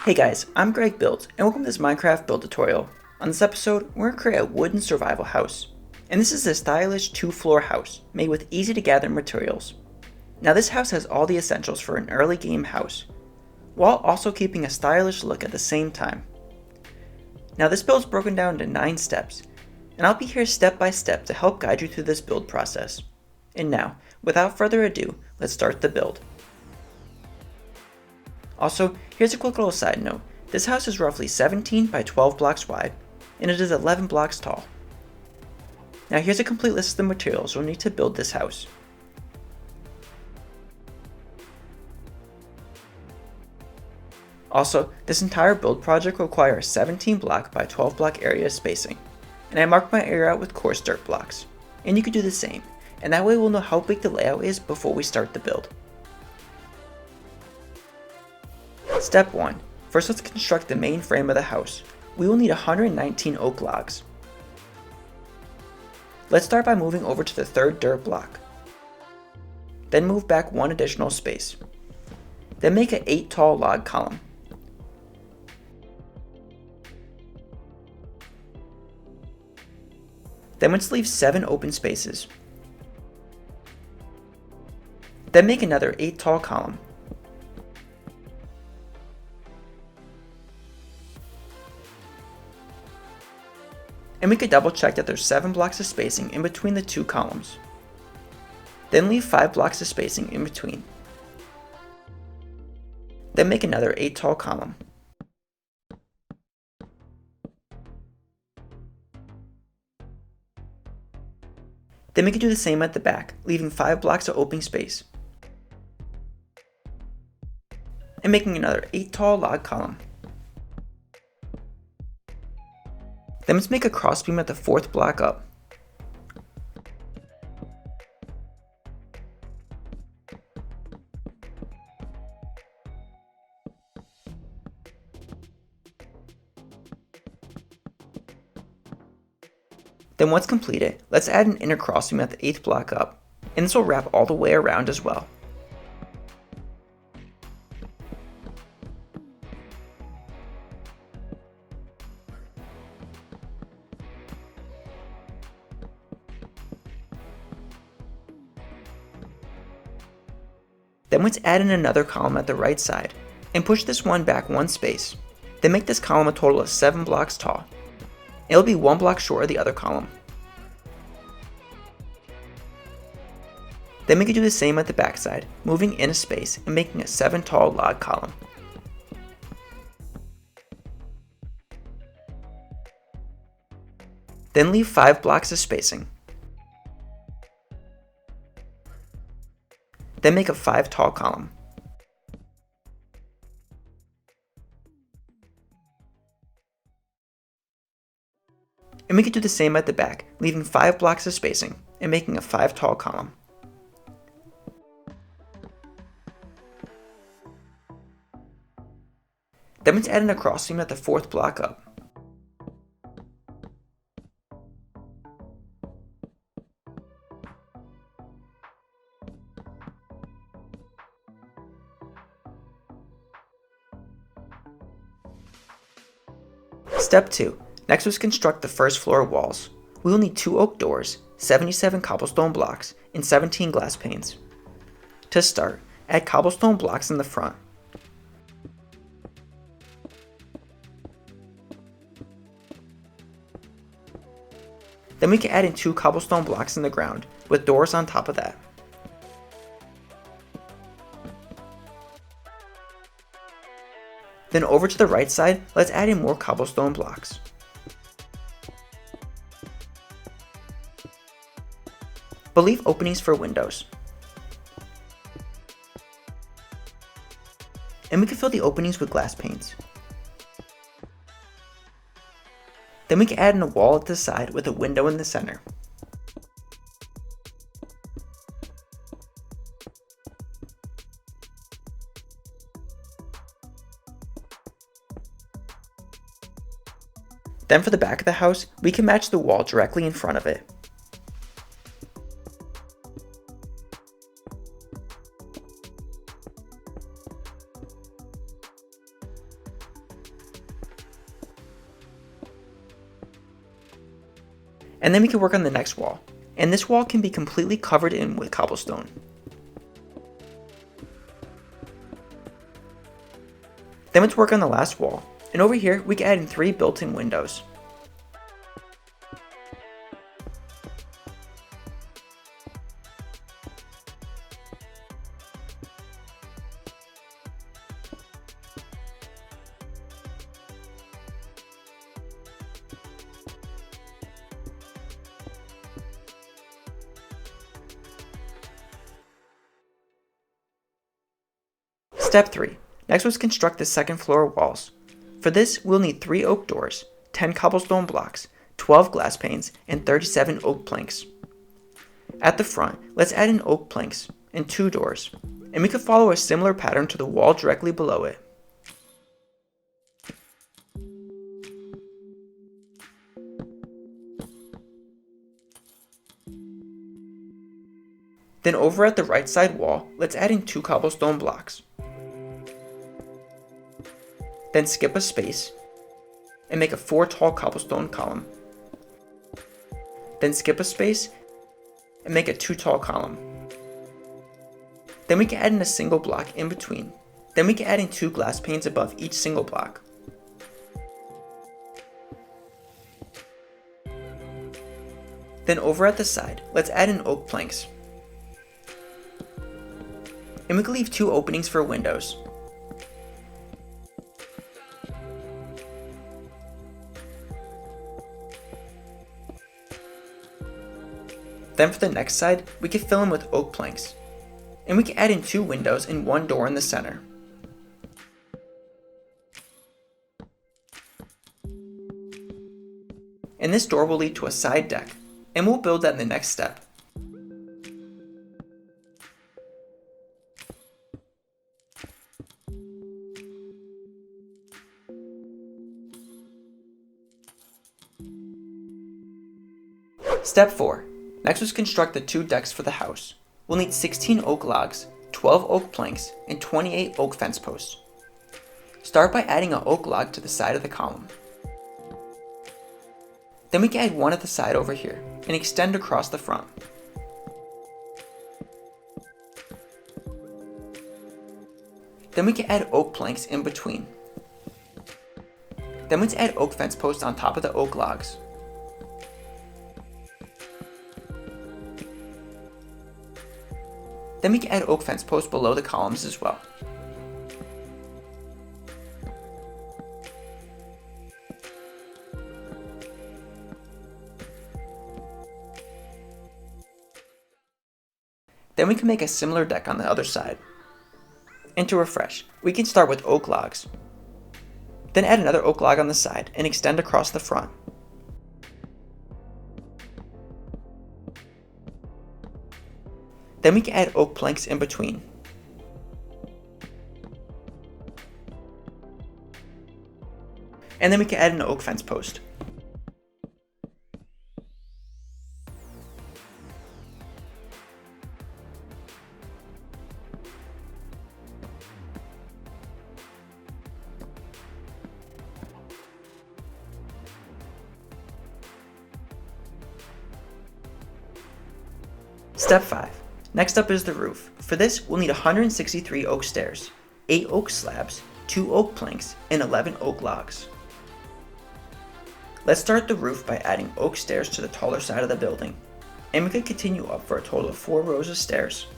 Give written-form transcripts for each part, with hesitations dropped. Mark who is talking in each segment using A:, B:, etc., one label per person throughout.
A: Hey guys, I'm Greg Builds, and welcome to this Minecraft build tutorial. On this episode, we're going to create a wooden survival house. And this is a stylish 2-floor house, made with easy to gather materials. Now this house has all the essentials for an early game house, while also keeping a stylish look at the same time. Now this build is broken down into 9 steps, and I'll be here step by step to help guide you through this build process. And now, without further ado, let's start the build. Also, here's a quick little side note. This house is roughly 17 by 12 blocks wide, and it is 11 blocks tall. Now here's a complete list of the materials you'll need to build this house. Also, this entire build project will require a 17 block by 12 block area spacing, and I marked my area out with coarse dirt blocks. And you can do the same, and that way we'll know how big the layout is before we start the build. Step 1. First, let's construct the main frame of the house. We will need 119 oak logs. Let's start by moving over to the third dirt block. Then move back one additional space. Then make an 8 tall log column. Then let's leave 7 open spaces. Then make another 8 tall column. And we could double check that there's 7 blocks of spacing in between the 2 columns. Then leave 5 blocks of spacing in between. Then make another 8 tall column. Then we can do the same at the back, leaving 5 blocks of open space. And making another 8 tall log column. Then let's make a crossbeam at the 4th block up. Then once completed, let's add an inner crossbeam at the 8th block up, and this will wrap all the way around as well. Then let's add in another column at the right side, and push this one back one space. Then make this column a total of 7 blocks tall. It'll be 1 block short of the other column. Then we can do the same at the back side, moving in a space and making a 7 tall log column. Then leave 5 blocks of spacing. Then make a 5 tall column. And we could do the same at the back, leaving 5 blocks of spacing and making a 5 tall column. Then let's add in a crossbeam at the 4th block up. Step 2. Next, let's construct the first floor walls. We will need 2 oak doors, 77 cobblestone blocks, and 17 glass panes. To start, add cobblestone blocks in the front. Then we can add in 2 cobblestone blocks in the ground, with doors on top of that. Then over to the right side, let's add in more cobblestone blocks. But leave openings for windows. And we can fill the openings with glass panes. Then we can add in a wall at the side with a window in the center. Then for the back of the house, we can match the wall directly in front of it. And then we can work on the next wall. And this wall can be completely covered in with cobblestone. Then let's work on the last wall. And over here, we can add in 3 built-in windows. Step 3. Next, let's construct the second floor walls. For this, we'll need 3 oak doors, 10 cobblestone blocks, 12 glass panes, and 37 oak planks. At the front, let's add in oak planks and 2 doors, and we could follow a similar pattern to the wall directly below it. Then over at the right side wall, let's add in 2 cobblestone blocks. Then skip a space and make a 4 tall cobblestone column. Then skip a space and make a 2 tall column. Then we can add in a single block in between. Then we can add in 2 glass panes above each single block. Then over at the side, let's add in oak planks. And we can leave 2 openings for windows. Then for the next side, we can fill in with oak planks. And we can add in 2 windows and 1 door in the center. And this door will lead to a side deck, and we'll build that in the next step. Step 4. Next, let's construct the 2 decks for the house. We'll need 16 oak logs, 12 oak planks, and 28 oak fence posts. Start by adding an oak log to the side of the column. Then we can add 1 at the side over here, and extend across the front. Then we can add oak planks in between. Then let's add oak fence posts on top of the oak logs. Then we can add oak fence posts below the columns as well. Then we can make a similar deck on the other side. And to refresh, we can start with oak logs. Then add another oak log on the side and extend across the front. Then we can add oak planks in between. And then we can add an oak fence post. Step 5. Next up is the roof. For this, we'll need 163 oak stairs, 8 oak slabs, 2 oak planks, and 11 oak logs. Let's start the roof by adding oak stairs to the taller side of the building, and we could continue up for a total of 4 rows of stairs.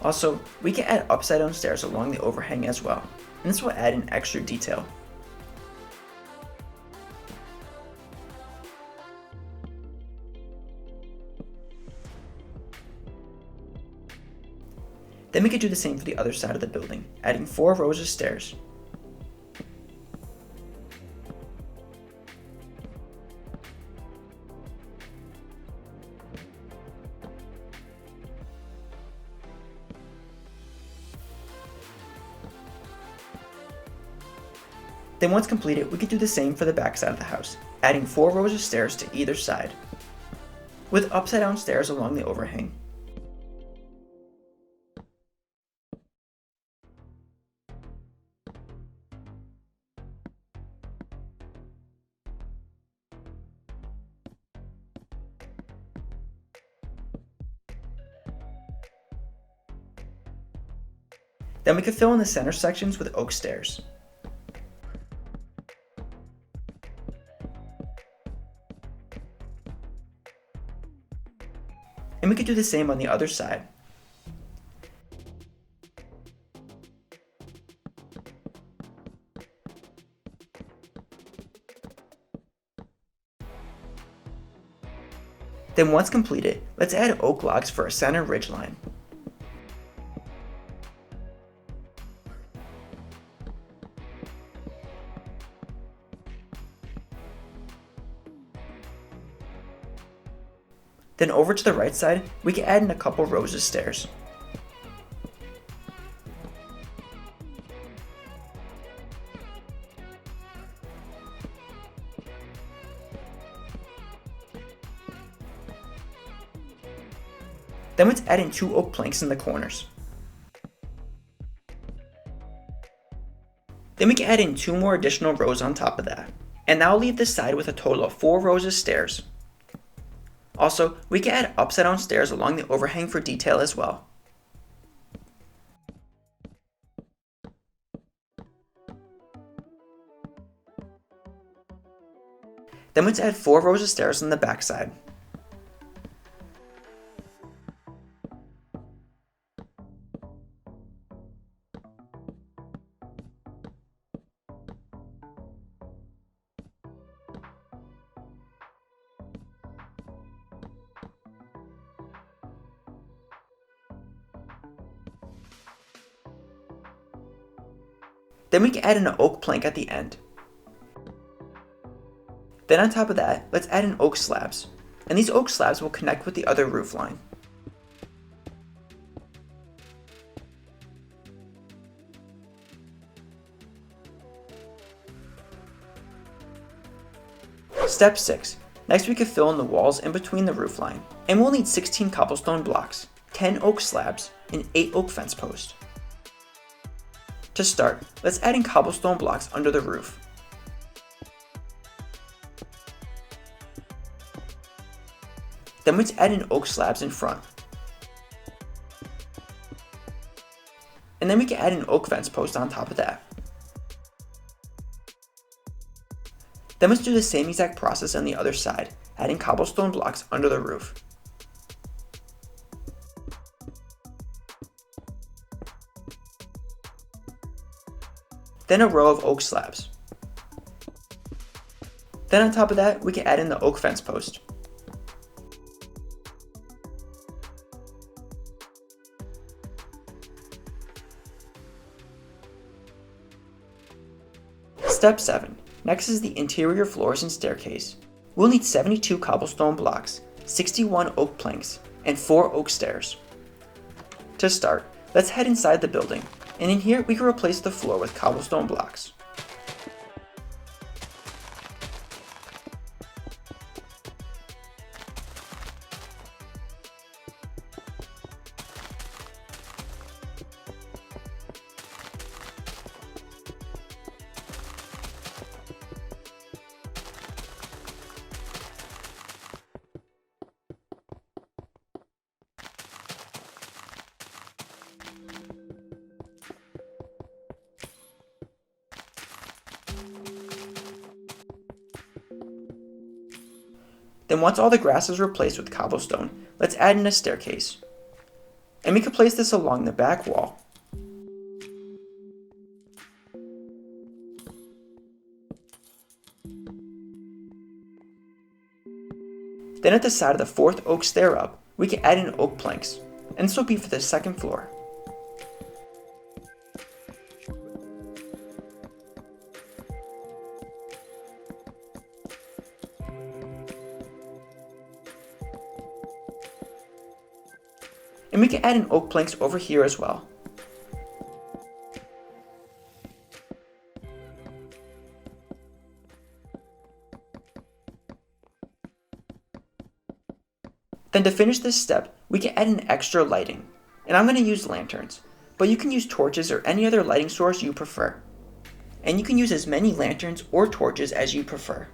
A: Also, we can add upside down stairs along the overhang as well, and this will add in extra detail. Then we could do the same for the other side of the building, adding 4 rows of stairs. Then once completed, we could do the same for the back side of the house, adding 4 rows of stairs to either side, with upside down stairs along the overhang. Then we could fill in the center sections with oak stairs. And we could do the same on the other side. Then once completed, let's add oak logs for a center ridgeline. Then over to the right side, we can add in a couple rows of stairs. Then let's add in 2 oak planks in the corners. Then we can add in 2 more additional rows on top of that. And now leave this side with a total of 4 rows of stairs. Also, we can add upside down stairs along the overhang for detail as well. Then let's add 4 rows of stairs on the back side. Then we can add in an oak plank at the end. Then on top of that, let's add in oak slabs. And these oak slabs will connect with the other roof line. Step 6. Next we can fill in the walls in between the roof line. And we'll need 16 cobblestone blocks, 10 oak slabs, and 8 oak fence posts. To start, let's add in cobblestone blocks under the roof. Then let's add in oak slabs in front. And then we can add an oak fence post on top of that. Then let's do the same exact process on the other side, adding cobblestone blocks under the roof. Then a row of oak slabs. Then on top of that, we can add in the oak fence post. Step 7. Next is the interior floors and staircase. We'll need 72 cobblestone blocks, 61 oak planks, and 4 oak stairs. To start, let's head inside the building, and in here we can replace the floor with cobblestone blocks. Then once all the grass is replaced with cobblestone, let's add in a staircase. And we can place this along the back wall. Then at the side of the 4th oak stair up, we can add in oak planks, and this will be for the 2nd floor. And we can add in oak planks over here as well. Then to finish this step, we can add in extra lighting. And I'm going to use lanterns, but you can use torches or any other lighting source you prefer. And you can use as many lanterns or torches as you prefer.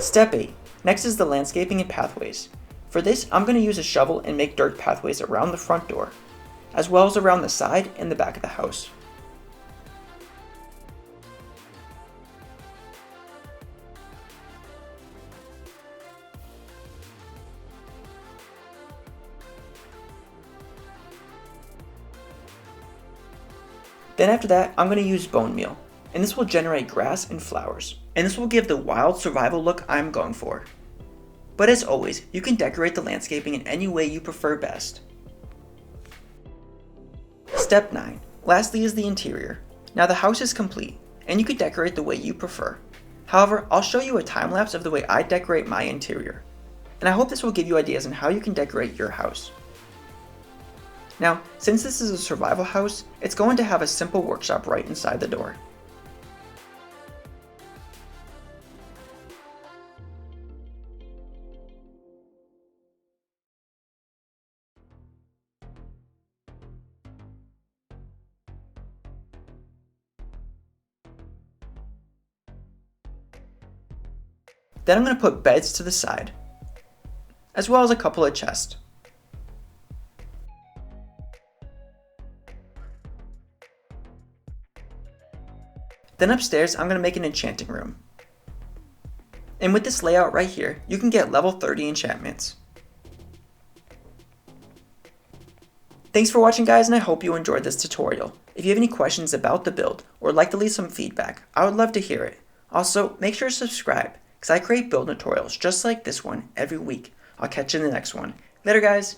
A: Step 8. Next is the landscaping and pathways. For this, I'm going to use a shovel and make dirt pathways around the front door, as well as around the side and the back of the house. Then after that, I'm going to use bone meal, and this will generate grass and flowers, and this will give the wild survival look I'm going for. But as always, you can decorate the landscaping in any way you prefer best. Step 9. Lastly is the interior. Now the house is complete, and you can decorate the way you prefer. However, I'll show you a time lapse of the way I decorate my interior, and I hope this will give you ideas on how you can decorate your house. Now, since this is a survival house, it's going to have a simple workshop right inside the door. Then I'm going to put beds to the side, as well as a couple of chests. Then upstairs, I'm going to make an enchanting room. And with this layout right here, you can get level 30 enchantments. Thanks for watching, guys, and I hope you enjoyed this tutorial. If you have any questions about the build, or would like to leave some feedback, I would love to hear it. Also, make sure to subscribe, because I create build tutorials just like this one every week. I'll catch you in the next one. Later, guys!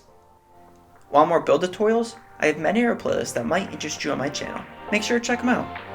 A: Want more build tutorials? I have many other playlists that might interest you on my channel. Make sure to check them out.